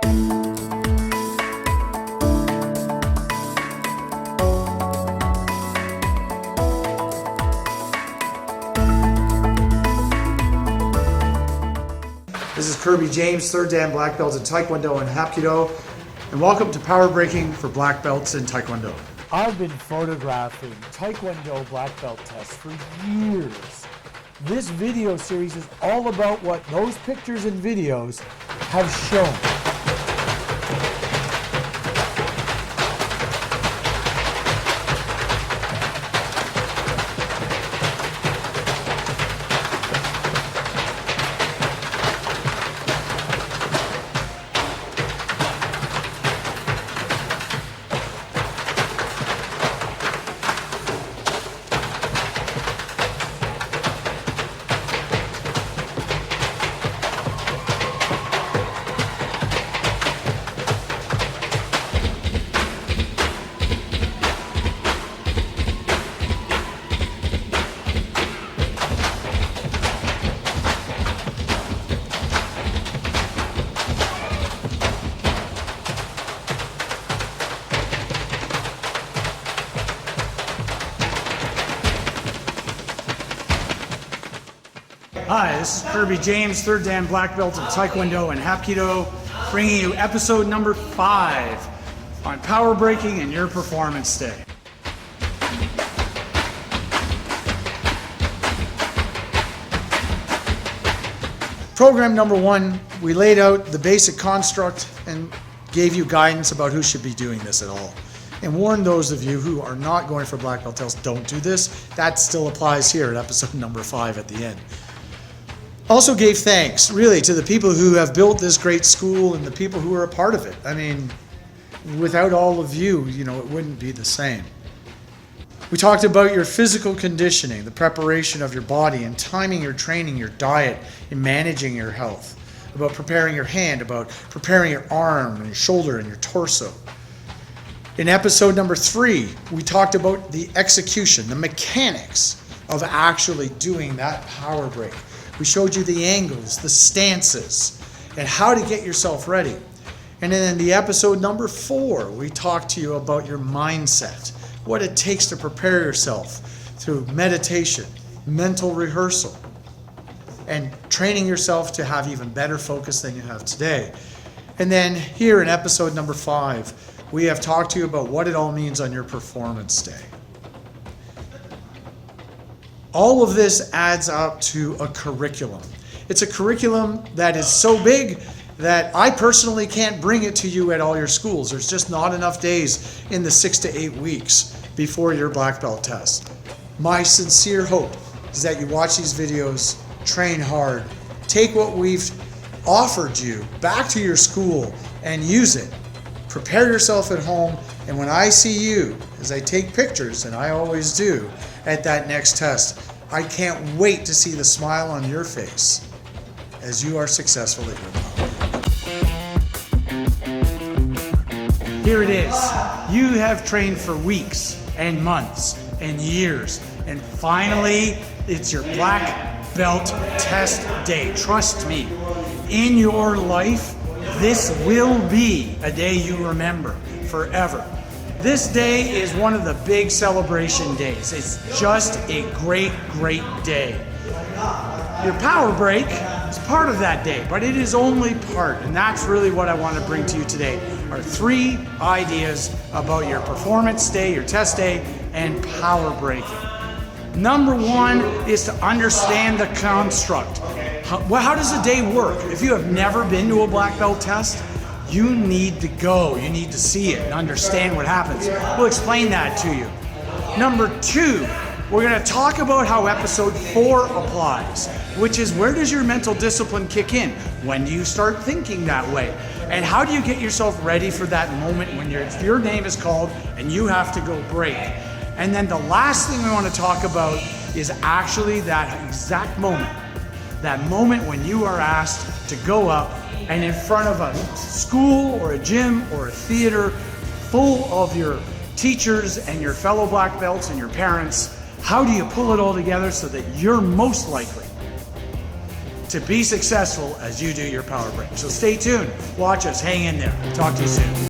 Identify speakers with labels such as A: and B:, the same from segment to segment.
A: This is Kirby James, 3rd Dan Black Belt in Taekwondo and Hapkido, and welcome to Power Breaking for Black Belts in Taekwondo.
B: I've been photographing Taekwondo black belt tests for years. This video series is all about what those pictures and videos have shown.
A: Hi, this is Kirby James, 3rd Dan Black Belt in Taekwondo and Hapkido, bringing you episode number 5 on Power Breaking and Your Performance Day. Program number 1, we laid out the basic construct and gave you guidance about who should be doing this at all. And warned those of you who are not going for black belt tests, don't do this. That still applies here at episode number 5 at the end. Also gave thanks, really, to the people who have built this great school and the people who are a part of it. I mean, without all of you, it wouldn't be the same. We talked about your physical conditioning, the preparation of your body and timing your training, your diet, and managing your health. About preparing your hand, about preparing your arm and your shoulder and your torso. In episode number 3, we talked about the execution, the mechanics of actually doing that power break. We showed you the angles, the stances, and how to get yourself ready. And then in the episode number 4, we talked to you about your mindset, what it takes to prepare yourself through meditation, mental rehearsal, and training yourself to have even better focus than you have today. And then here in episode number 5, we have talked to you about what it all means on your performance day. All of this adds up to a curriculum. It's a curriculum that is so big that I personally can't bring it to you at all your schools. There's just not enough days in the 6 to 8 weeks before your black belt test. My sincere hope is that you watch these videos, train hard, take what we've offered you back to your school and use it. Prepare yourself at home, and when I see you, as I take pictures, and I always do, at that next test, I can't wait to see the smile on your face as you are successful at your job. Here it is. You have trained for weeks and months and years, and finally, it's your black belt test day. Trust me, in your life, this will be a day you remember forever. This day is one of the big celebration days. It's just a great, great day. Your power break is part of that day, but it is only part, and that's really what I want to bring to you today, are 3 ideas about your performance day, your test day, and power breaking. Number 1 is to understand the construct. How does a day work? If you have never been to a black belt test, you need to go. You need to see it and understand what happens. We'll explain that to you. Number 2, we're going to talk about how episode 4 applies, which is where does your mental discipline kick in? When do you start thinking that way? And how do you get yourself ready for that moment when your name is called and you have to go break? And then the last thing we want to talk about is actually that exact moment. That moment when you are asked to go up and in front of a school or a gym or a theater full of your teachers and your fellow black belts and your parents, how do you pull it all together so that you're most likely to be successful as you do your power break. So stay tuned, watch us, hang in there. Talk to you soon.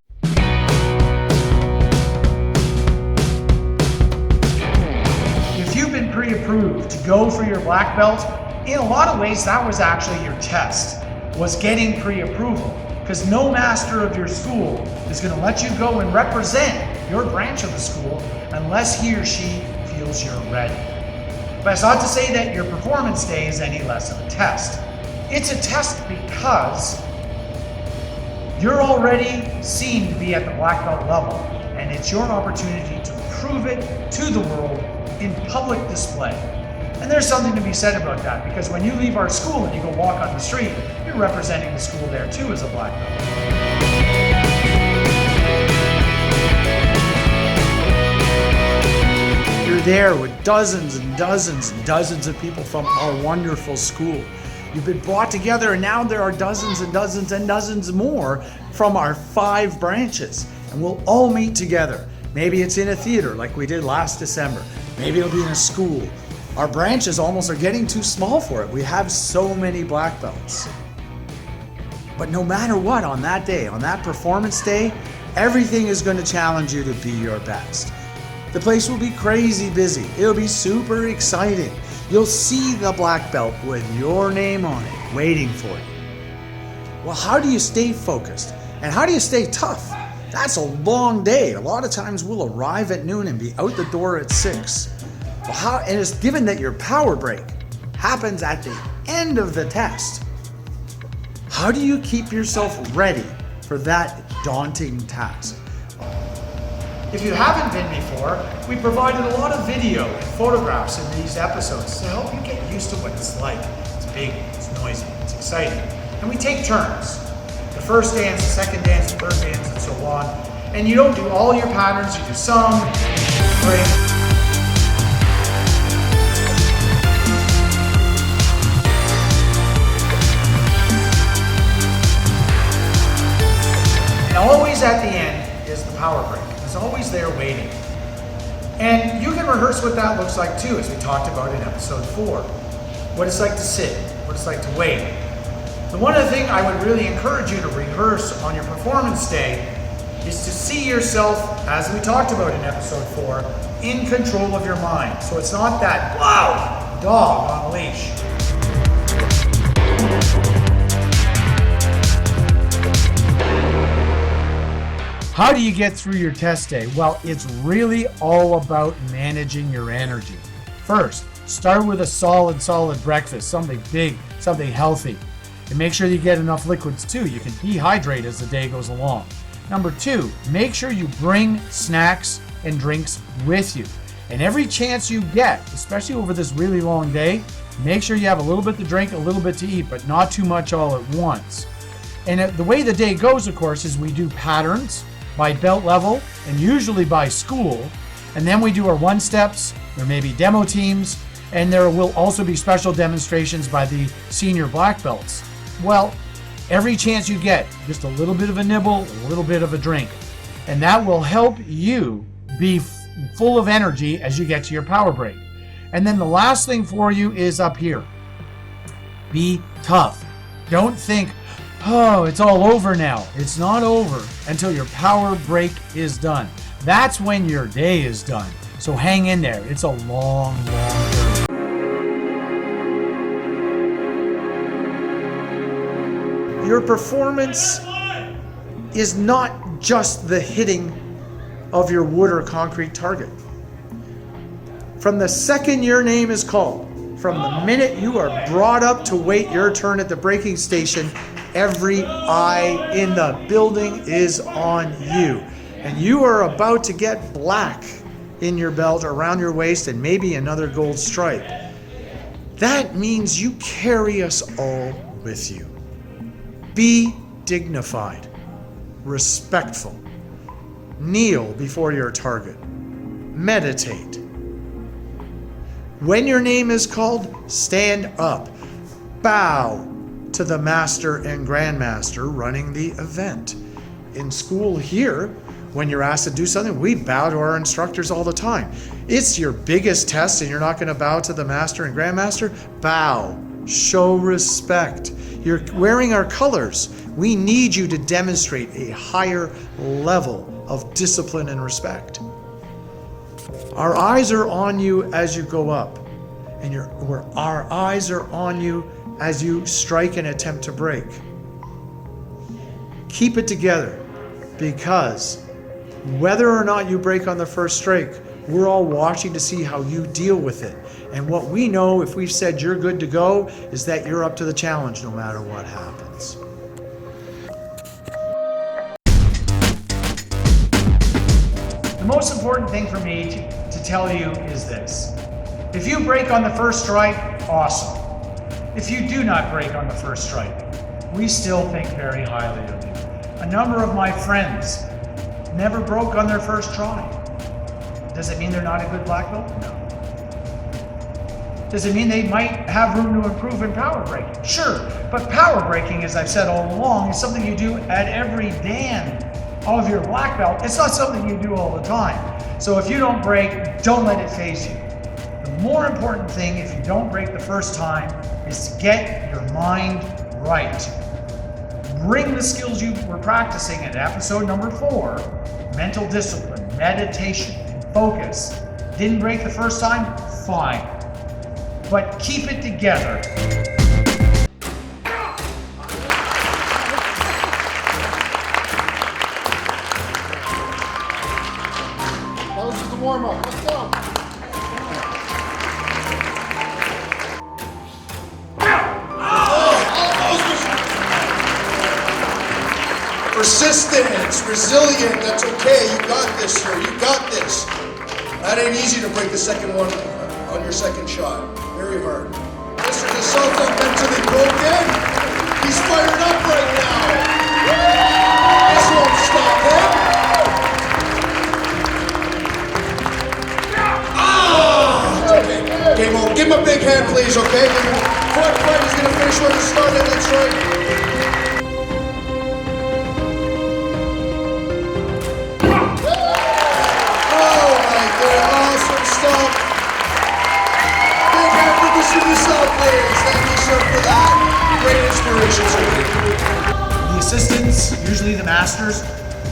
A: If you've been pre-approved to go for your black belt, in a lot of ways that was actually your test, was getting pre-approval. Because no master of your school is going to let you go and represent your branch of the school unless he or she feels you're ready. But it's not to say that your performance day is any less of a test. It's a test because you're already seen to be at the black belt level, and it's your opportunity to prove it to the world in public display. And there's something to be said about that, because when you leave our school and you go walk on the street, you're representing the school there too as a black belt. You're there with dozens and dozens and dozens of people from our wonderful school. You've been brought together, and now there are dozens and dozens and dozens more from our 5 branches. And we'll all meet together. Maybe it's in a theater like we did last December. Maybe it'll be in a school. Our branches almost are getting too small for it. We have so many black belts. But no matter what, on that day, on that performance day, everything is going to challenge you to be your best. The place will be crazy busy. It'll be super exciting. You'll see the black belt with your name on it, waiting for you. Well, how do you stay focused? And how do you stay tough? That's a long day. A lot of times we'll arrive at noon and be out the door at 6. Well, and it's given that your power break happens at the end of the test. How do you keep yourself ready for that daunting task? If you haven't been before, we provided a lot of video and photographs in these episodes to help you get used to what it's like. It's big, it's noisy, it's exciting. And we take turns. The first dance, the second dance, the third dance, and so on. And you don't do all your patterns, you do some, break. Always at the end is the power break. It's always there waiting. And you can rehearse what that looks like too, as we talked about in episode 4. What it's like to sit, what it's like to wait. The one other thing I would really encourage you to rehearse on your performance day is to see yourself, as we talked about in episode 4, in control of your mind. So it's not that loud dog on a leash. How do you get through your test day? Well, it's really all about managing your energy. First, start with a solid breakfast, something big, something healthy. And make sure you get enough liquids too. You can dehydrate as the day goes along. Number 2, make sure you bring snacks and drinks with you. And every chance you get, especially over this really long day, make sure you have a little bit to drink, a little bit to eat, but not too much all at once. And the way the day goes, of course, is we do patterns by belt level and usually by school. And then we do our 1-steps, there may be demo teams, and there will also be special demonstrations by the senior black belts. Well, every chance you get, just a little bit of a nibble, a little bit of a drink. And that will help you be full of energy as you get to your power break. And then the last thing for you is up here. Be tough. Don't think, oh, it's all over now. It's not over until your power break is done. That's when your day is done. So hang in there. It's a long journey. Your performance is not just the hitting of your wood or concrete target. From the second your name is called, from the minute you are brought up to wait your turn at the braking station, every eye in the building is on you. And you are about to get black in your belt, around your waist, and maybe another gold stripe. That means you carry us all with you. Be dignified, respectful. Kneel before your target. Meditate. When your name is called, stand up. Bow to the master and grandmaster running the event. In school here, when you're asked to do something, we bow to our instructors all the time. It's your biggest test and you're not going to bow to the master and grandmaster? Bow Show respect. You're wearing our colors. We need you to demonstrate a higher level of discipline and respect. Our eyes are on you as you go up, and our eyes are on you as you strike and attempt to break. Keep it together, because whether or not you break on the first strike, we're all watching to see how you deal with it. And what we know, if we've said you're good to go, is that you're up to the challenge no matter what happens. The most important thing for me to tell you is this. If you break on the first strike, awesome. If you do not break on the first strike, we still think very highly of you. A number of my friends never broke on their first try. Does it mean they're not a good black belt? No. Does it mean they might have room to improve in power breaking? Sure, but power breaking, as I've said all along, is something you do at every dan of your black belt. It's not something you do all the time. So if you don't break, don't let it faze you. The more important thing, if you don't break the first time, is to get your mind right. Bring the skills you were practicing in episode number 4, mental discipline, meditation, and focus. Didn't break the first time? Fine. But keep it together.
C: That was just a warm-up. Let's go. Persistence, resilient, that's okay. You got this, sir. You got this. That ain't easy to break the second one on your second shot. Very hard. Mr. DeSoto mentally broken. He's fired up right now. This won't stop him. Okay. Game on. Give him a big hand, please, okay? Fourth fight is going to finish where he started. That's right.
A: The assistants, usually the masters,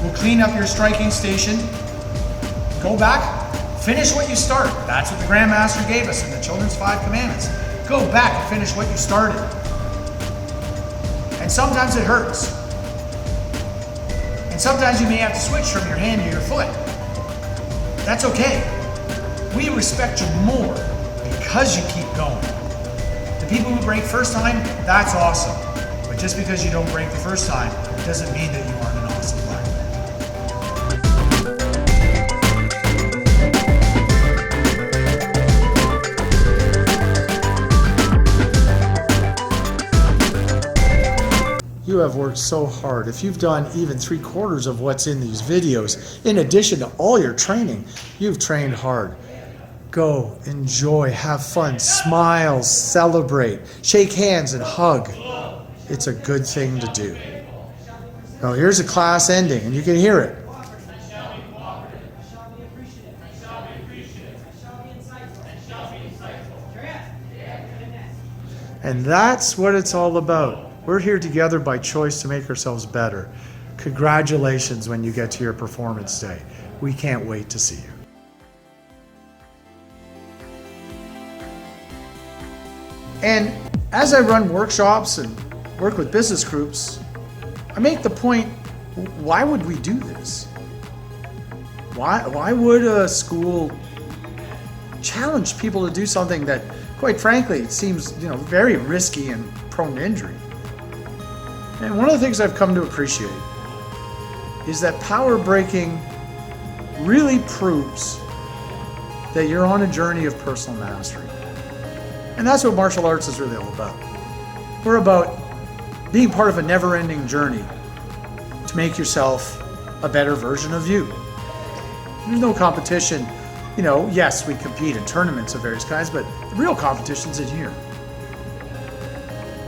A: will clean up your striking station. Go back, finish what you started. That's what the Grandmaster gave us in the Children's 5 Commandments. Go back and finish what you started. And sometimes it hurts. And sometimes you may have to switch from your hand to your foot. That's okay. We respect you more because you keep going. The people who break first time, that's awesome. But just because you don't break the first time, doesn't mean that you aren't an awesome black belt. You have worked so hard. If you've done even 3/4 of what's in these videos, in addition to all your training, you've trained hard. Go, enjoy, have fun, smile, celebrate, shake hands and hug. It's a good thing to do. Now here's a class ending and you can hear it. And that's what it's all about. We're here together by choice to make ourselves better. Congratulations when you get to your performance day. We can't wait to see you. And as I run workshops and work with business groups, I make the point, why would we do this? Why would a school challenge people to do something that, quite frankly, it seems very risky and prone to injury? And one of the things I've come to appreciate is that power breaking really proves that you're on a journey of personal mastery. And that's what martial arts is really all about. We're about being part of a never-ending journey to make yourself a better version of you. There's no competition. Yes, we compete in tournaments of various kinds, but the real competition's in here.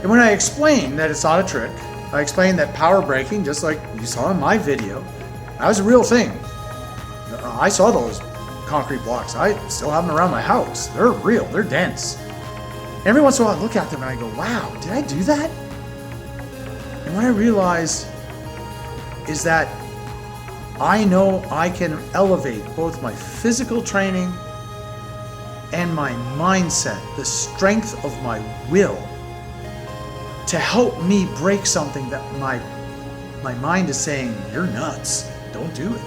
A: And when I explain that it's not a trick, I explain that power breaking, just like you saw in my video, that was a real thing. I saw those concrete blocks. I still have them around my house. They're real, they're dense. Every once in a while I look at them and I go, wow, did I do that? And what I realize is that I know I can elevate both my physical training and my mindset, the strength of my will, to help me break something that my mind is saying, you're nuts, don't do it.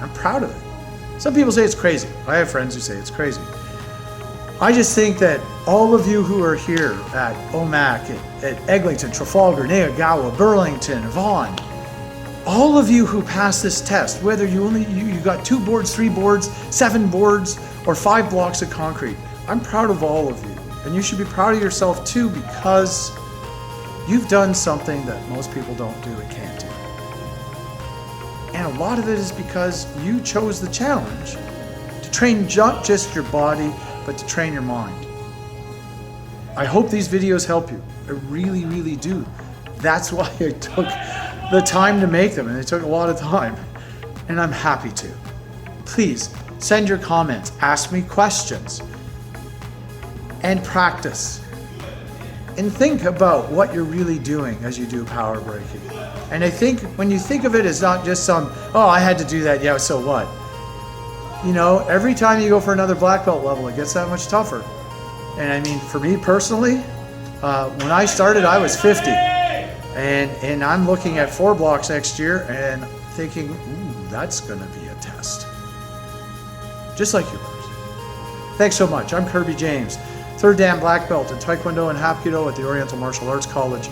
A: I'm proud of it. Some people say it's crazy. I have friends who say it's crazy. I just think that all of you who are here at OMAC, at Eglinton, Trafalgar, Nayagawa, Burlington, Vaughan, all of you who passed this test, whether you got 2 boards, 3 boards, 7 boards, or 5 blocks of concrete, I'm proud of all of you. And you should be proud of yourself too, because you've done something that most people don't do and can't do. And a lot of it is because you chose the challenge to train not just your body, but to train your mind. I hope these videos help you. I really, really do. That's why I took the time to make them, and it took a lot of time, and I'm happy to. Please send your comments, ask me questions, and practice. And think about what you're really doing as you do power breaking. And I think when you think of it as not just some, oh, I had to do that, yeah, so what? You know, every time you go for another black belt level, it gets that much tougher. And I mean, for me personally, when I started, I was 50. And I'm looking at 4 blocks next year and thinking, ooh, that's gonna be a test. Just like yours. Thanks so much. I'm Kirby James, 3rd Dan Black Belt in Taekwondo and Hapkido at the Oriental Martial Arts College.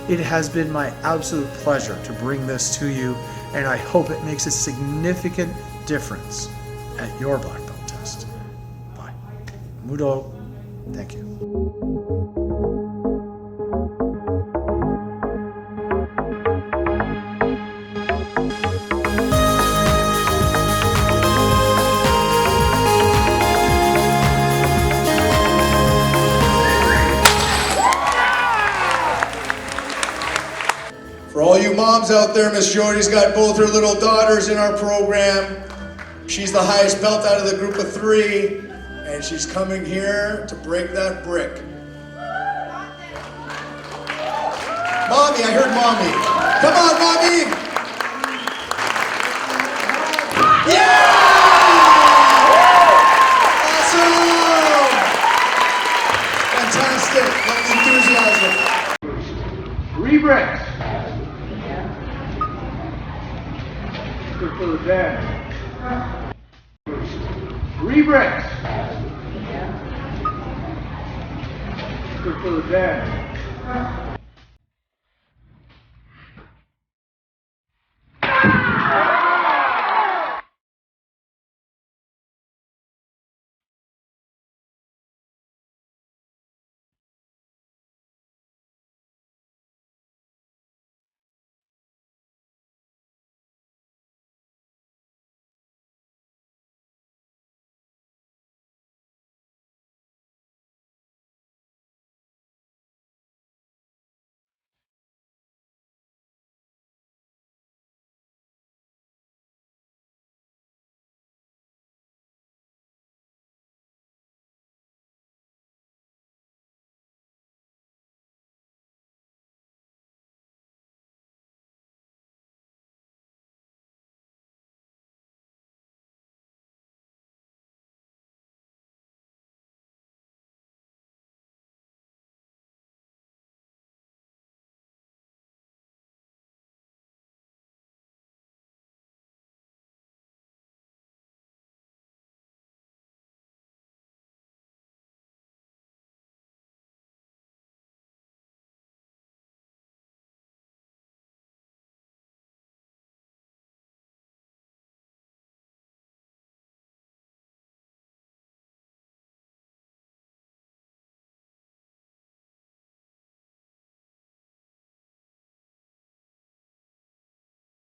A: It has been my absolute pleasure to bring this to you, and I hope it makes a significant difference at your black belt test. Bye. Mudo, thank you.
C: For all you moms out there, Miss Jody's got both her little daughters in our program. She's the highest belt out of the group of 3, and she's coming here to break that brick. Mommy, I heard mommy. Come on, mommy! Yeah! Awesome! Fantastic. Love the enthusiasm.
D: 3 bricks. Good for the dad. 3 bricks. Good for the dad.